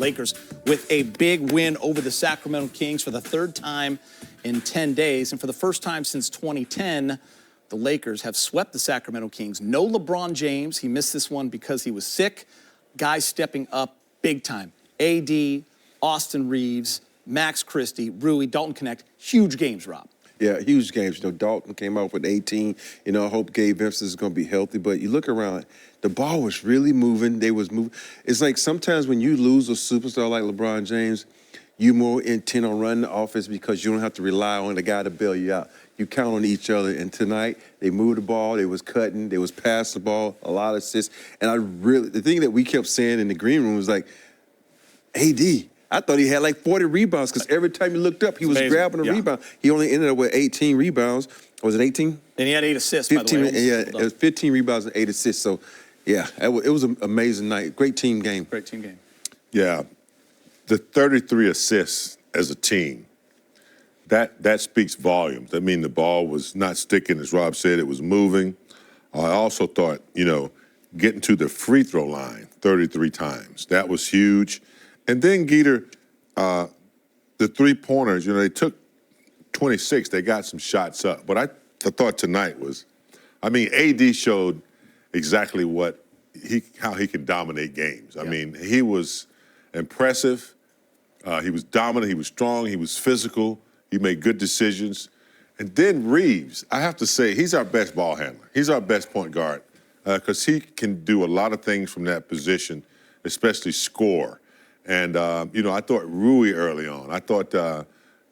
Lakers with a big win over the Sacramento Kings for the third time in 10 days. And for the first time since 2010, the Lakers have swept the Sacramento Kings. No LeBron James. He missed this one because he was sick. Guys stepping up big time. AD, Austin Reeves, Max Christie, Rui, Dalton Connect. Huge games, Rob. Yeah, huge games. You know, Dalton came out with 18. You know, I hope Gabe Vincent is going to be healthy. But you look around, the ball was really moving. They was moving. It's like sometimes when you lose a superstar like LeBron James, you're more intent on running the offense because you don't have to rely on the guy to bail you out. You count on each other. And tonight, they moved the ball. They was cutting. They was passing the ball. A lot of assists. And the thing that we kept saying in the green room was like, AD, I thought he had like 40 rebounds because every time you looked up, he was grabbing a rebound. He only ended up with 18 rebounds. Was it 18? And he had 8 assists, 15, by the way. Yeah, it was 15 rebounds and 8 assists. So, yeah, it was an amazing night. Great team game. Great team game. Yeah, the 33 assists as a team, that speaks volumes. I mean, the ball was not sticking, as Rob said, it was moving. I also thought, you know, getting to the free throw line 33 times, that was huge. And then, Geeter, the three-pointers, you know, they took 26. They got some shots up. But I thought tonight was, I mean, AD showed exactly how he can dominate games. I mean, he was impressive. He was dominant. He was strong. He was physical. He made good decisions. And then Reeves, I have to say, he's our best ball handler. He's our best point guard because he can do a lot of things from that position, especially score. And, you know, I thought Rui early on. I thought,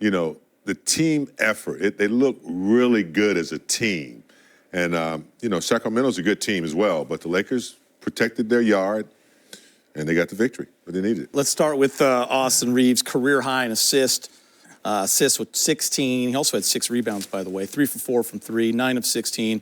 you know, the team effort, they look really good as a team. And, you know, Sacramento's a good team as well, but the Lakers protected their yard, and they got the victory, but they needed it. Let's start with Austin Reeves, career high in assists with 16. He also had 6 rebounds, by the way, 3 for 4 from 3, 9 of 16.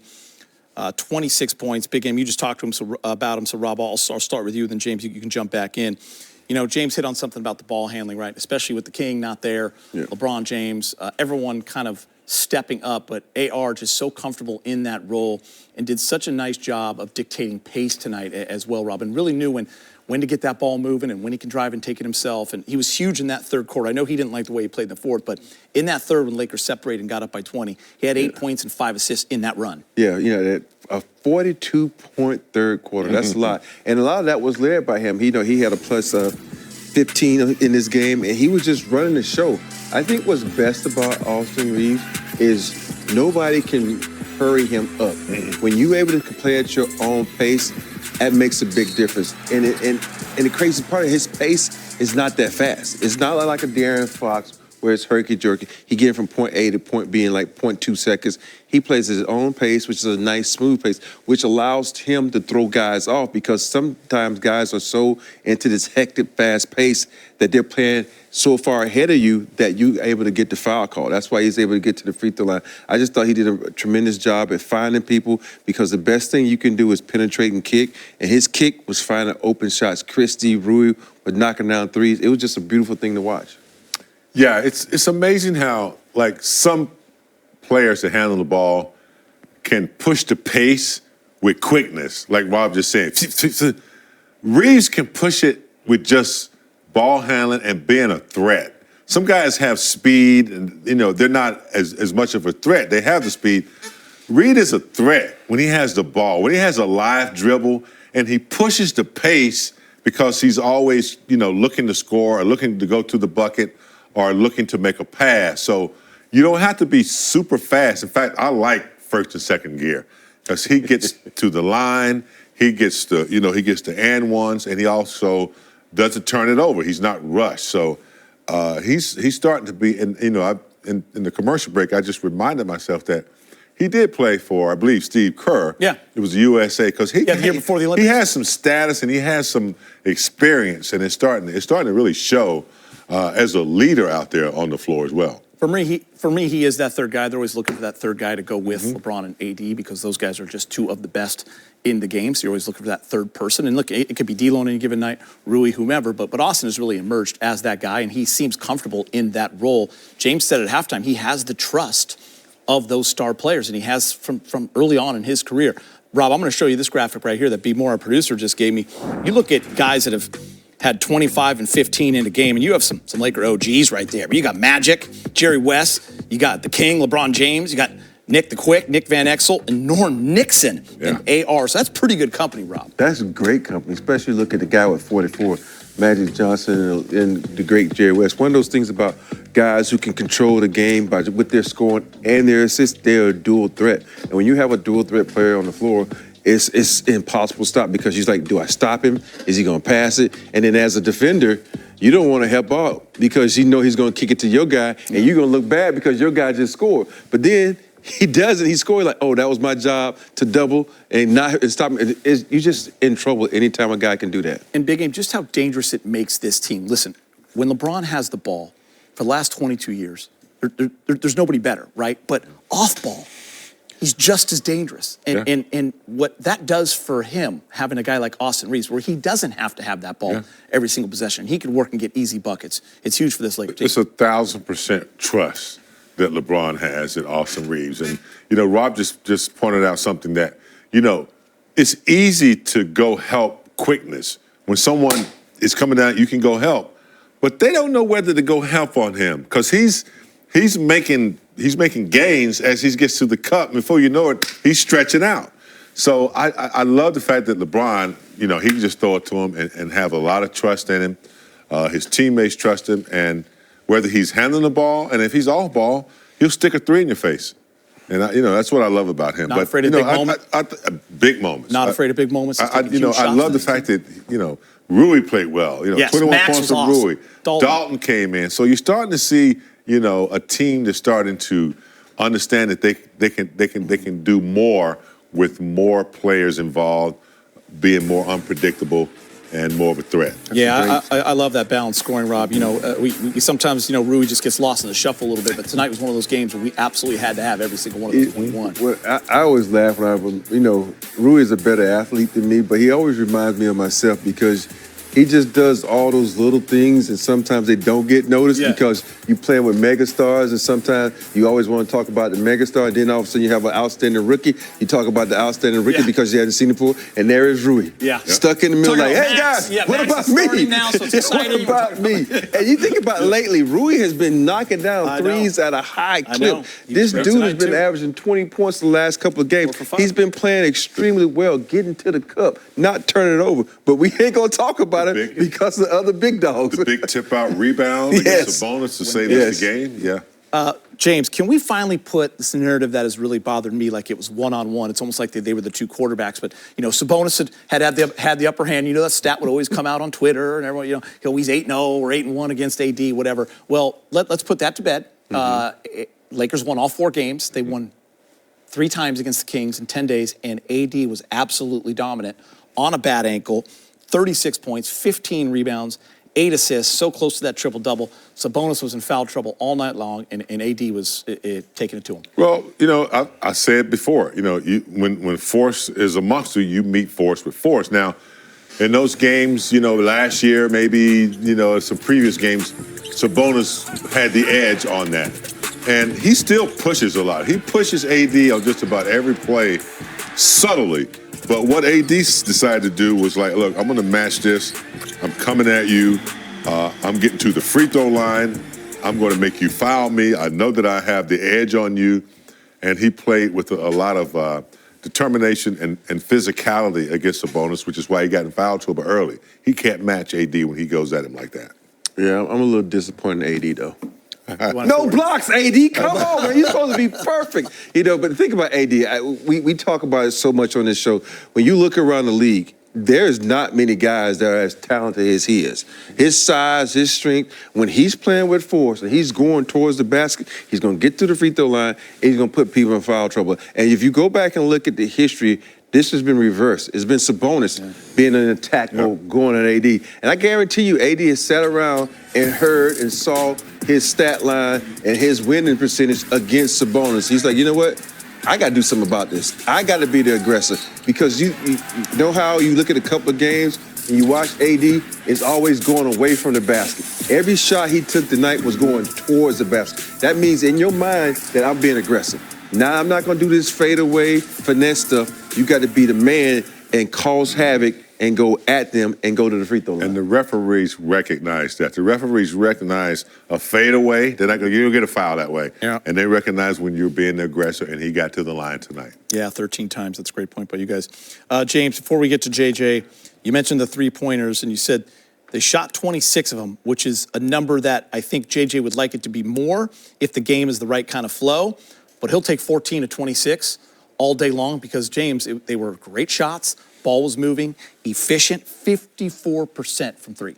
26 points, big game. You just talked to him about him, so Rob, I'll start with you, then James, you can jump back in. You know, James hit on something about the ball handling, right? Especially with the King not there, LeBron James, everyone kind of stepping up, but AR just so comfortable in that role and did such a nice job of dictating pace tonight as well, Rob, and really knew when to get that ball moving and when he can drive and take it himself. And he was huge in that third quarter. I know he didn't like the way he played in the fourth, but in that third when Lakers separated and got up by 20, he had 8 points and 5 assists in that run. Yeah, you know, a 42-point third quarter, that's a lot. And a lot of that was led by him. He had a plus 15 in this game, and he was just running the show. I think what's best about Austin Reeves is nobody can hurry him up. When you're able to play at your own pace, that makes a big difference. And the crazy part of his pace is not that fast. It's not like a De'Aaron Fox where it's herky-jerky. He getting from point A to point B in like 0.2 seconds. He plays at his own pace, which is a nice, smooth pace, which allows him to throw guys off because sometimes guys are so into this hectic, fast pace that they're playing so far ahead of you that you're able to get the foul call. That's why he's able to get to the free throw line. I just thought he did a tremendous job at finding people because the best thing you can do is penetrate and kick, and his kick was finding open shots. Christie, Rui were knocking down threes. It was just a beautiful thing to watch. Yeah, it's amazing how, like, some players that handle the ball can push the pace with quickness, like Rob just said. Reeves can push it with just ball handling and being a threat. Some guys have speed, and, you know, they're not as much of a threat. They have the speed. Reed is a threat when he has the ball, when he has a live dribble, and he pushes the pace because he's always, you know, looking to score or looking to go to the bucket or looking to make a pass. So you don't have to be super fast. In fact, I like first and second gear because he gets to the line, he gets the and ones, and he also doesn't turn it over. He's not rushed. So he's starting to be, and you know, in the commercial break, I just reminded myself that he did play for, I believe, Steve Kerr. Yeah. It was the USA because the year before the Olympics. He has some status and he has some experience, and it's starting to really show as a leader out there on the floor as well. For me, he is that third guy. They're always looking for that third guy to go with LeBron and AD because those guys are just two of the best in the game. So you're always looking for that third person. And look, it could be D'Lo on any given night, Rui, whomever, but Austin has really emerged as that guy, and he seems comfortable in that role. James said at halftime he has the trust of those star players, and he has from early on in his career. Rob, I'm going to show you this graphic right here that B. Moore, our producer, just gave me. You look at guys that have had 25 and 15 in a game, and you have some Laker OGs right there. But you got Magic, Jerry West, you got the King, LeBron James, you got Nick the Quick, Nick Van Exel, and Norm Nixon and AR. So that's pretty good company, Rob. That's great company, especially look at the guy with 44, Magic Johnson and the great Jerry West. One of those things about guys who can control the game with their scoring and their assists, they're a dual threat. And when you have a dual threat player on the floor, it's impossible to stop because he's like, do I stop him? Is he going to pass it? And then as a defender, you don't want to help out because you know he's going to kick it to your guy, and you're going to look bad because your guy just scored. But then he doesn't. He scored like, oh, that was my job to double and stop me. You're just in trouble anytime a guy can do that. And Big Game, just how dangerous it makes this team. Listen, when LeBron has the ball for the last 22 years, there's nobody better, right? But off ball, he's just as dangerous. And what that does for him, having a guy like Austin Reeves, where he doesn't have to have that ball every single possession. He can work and get easy buckets. It's huge for this Lakers team. It's 1,000% trust that LeBron has in Austin Reeves. And, you know, Rob just pointed out something that, you know, it's easy to go help quickness. When someone is coming down, you can go help. But they don't know whether to go help on him because he's making gains as he gets to the cup. Before you know it, he's stretching out. So I love the fact that LeBron, you know, he can just throw it to him and have a lot of trust in him. His teammates trust him, and whether he's handling the ball, and if he's off ball, he'll stick a three in your face. And, you know, that's what I love about him. Not afraid of big moments? Big moments. Not afraid of big moments? I love the fact that, you know, Rui played well. You know, yes, 21 Max points was from awesome. Rui. Dalton came in. So you're starting to see, you know, a team that's starting to understand that they can do more with more players involved, being more unpredictable and more of a threat. Yeah, I love that balanced scoring, Rob. You know, we sometimes, you know, Rui just gets lost in the shuffle a little bit, but tonight was one of those games where we absolutely had to have every single one of those when we won. Well, I always laugh when you know, Rui is a better athlete than me, but he always reminds me of myself because he just does all those little things, and sometimes they don't get noticed because you playing with megastars, and sometimes you always want to talk about the megastar, and then all of a sudden you have an outstanding rookie. You talk about the outstanding rookie because you hadn't seen him before, and there is Rui. Stuck in the middle, like, hey, guys, what about me? Now, so it's exciting. What about me? And you think about lately, Rui has been knocking down threes at a high clip. This dude has been averaging 20 points the last couple of games. He's been playing extremely well, getting to the cup, not turning it over. But we ain't going to talk about it because of the other big dogs. The big tip-out rebound against Sabonis to save us the game. James, can we finally put this narrative that has really bothered me like it was one-on-one? It's almost like they were the two quarterbacks. But, you know, Sabonis had the upper hand. You know, that stat would always come out on Twitter and everyone, you know, he's 8-0 or 8-1 against AD, whatever. Well, let's put that to bed. Lakers won all 4 games. They won 3 times against the Kings in 10 days, and AD was absolutely dominant on a bad ankle. 36 points, 15 rebounds, 8 assists, so close to that triple-double. Sabonis was in foul trouble all night long, and AD was taking it to him. Well, you know, I said before, you know, when force is amongst you, you meet force with force. Now, in those games, you know, last year, maybe, you know, some previous games, Sabonis had the edge on that. And he still pushes a lot. He pushes AD on just about every play subtly. But what AD decided to do was like, look, I'm going to match this. I'm coming at you. I'm getting to the free throw line. I'm going to make you foul me. I know that I have the edge on you. And he played with a lot of determination and physicality against Sabonis, which is why he got in foul trouble early. He can't match AD when he goes at him like that. Yeah, I'm a little disappointed in AD, though. No blocks, AD. Come on, man. You're supposed to be perfect. You know, but think about AD. We talk about it so much on this show. When you look around the league, there's not many guys that are as talented as he is. His size, his strength, when he's playing with force and he's going towards the basket, he's going to get to the free throw line and he's going to put people in foul trouble. And if you go back and look at the history, this has been reversed. It's been Sabonis being in attack mode, going at AD. And I guarantee you, AD has sat around and heard and saw his stat line and his winning percentage against Sabonis. He's like, you know what? I got to do something about this. I got to be the aggressor. Because you know how you look at a couple of games and you watch AD, it's always going away from the basket. Every shot he took tonight was going towards the basket. That means in your mind that I'm being aggressive. I'm not going to do this fadeaway finesse stuff. You got to be the man and cause havoc and go at them and go to the free throw line. And the referees recognize that. The referees recognize a fadeaway. They're not going to get a foul that way. Yeah. And they recognize when you're being the aggressor, and he got to the line tonight. Yeah, 13 times. That's a great point by you guys. James, before we get to JJ, you mentioned the three-pointers, and you said they shot 26 of them, which is a number that I think JJ would like it to be more if the game is the right kind of flow. But he'll take 14 to 26 all day long because, James, they were great shots. Ball was moving, efficient, 54% from three.